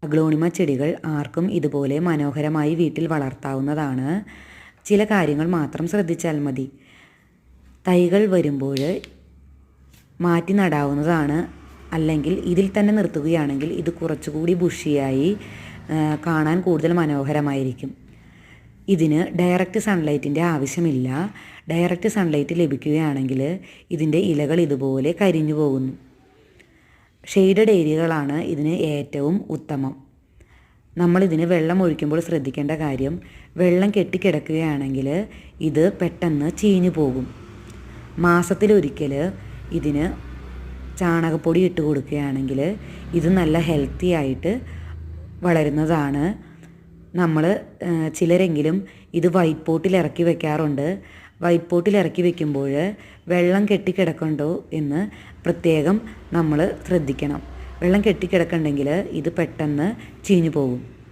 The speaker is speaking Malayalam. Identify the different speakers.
Speaker 1: അഗ്ലോണിമ ചെടികൾ ആർക്കും ഇതുപോലെ മനോഹരമായി വീട്ടിൽ വളർത്താവുന്നതാണ്. ചില കാര്യങ്ങൾ മാത്രം ശ്രദ്ധിച്ചാൽ മതി. തൈകൾ വരുമ്പോൾ മാറ്റി നടാവുന്നതാണ്. അല്ലെങ്കിൽ ഇതിൽ തന്നെ നിർത്തുകയാണെങ്കിൽ ഇത് കുറച്ചുകൂടി ബുഷിയായി കാണാൻ കൂടുതൽ മനോഹരമായിരിക്കും. ഇതിന് ഡയറക്റ്റ് സൺലൈറ്റിൻ്റെ ആവശ്യമില്ല. ഡയറക്റ്റ് സൺലൈറ്റ് ലഭിക്കുകയാണെങ്കിൽ ഇതിൻ്റെ ഇലകൾ ഇതുപോലെ കരിഞ്ഞു പോകുന്നു. ഷെയ്ഡഡ് ഏരിയകളാണ് ഇതിന് ഏറ്റവും ഉത്തമം. നമ്മളിതിന് വെള്ളം ഒഴിക്കുമ്പോൾ ശ്രദ്ധിക്കേണ്ട കാര്യം, വെള്ളം കെട്ടിക്കിടക്കുകയാണെങ്കിൽ ഇത് പെട്ടെന്ന് ചീഞ്ഞു പോകും. മാസത്തിലൊരിക്കൽ ഇതിന് ചാണകപ്പൊടി ഇട്ട് കൊടുക്കുകയാണെങ്കിൽ ഇത് നല്ല ഹെൽത്തി ആയിട്ട് വളരുന്നതാണ്. നമ്മൾ ചിലരെങ്കിലും ഇത് വൈറ്റ് പോട്ടിൽ ഇറക്കി വെക്കാറുണ്ട്. വൈറ്റ് പോട്ടിൽ ഇറക്കി വെക്കുമ്പോൾ വെള്ളം കെട്ടിക്കിടക്കണ്ടോ എന്ന് പ്രത്യേകം നമ്മൾ ശ്രദ്ധിക്കണം. വെള്ളം കെട്ടിക്കിടക്കണ്ടെങ്കിൽ ഇത് പെട്ടെന്ന് ചീഞ്ഞു പോകും.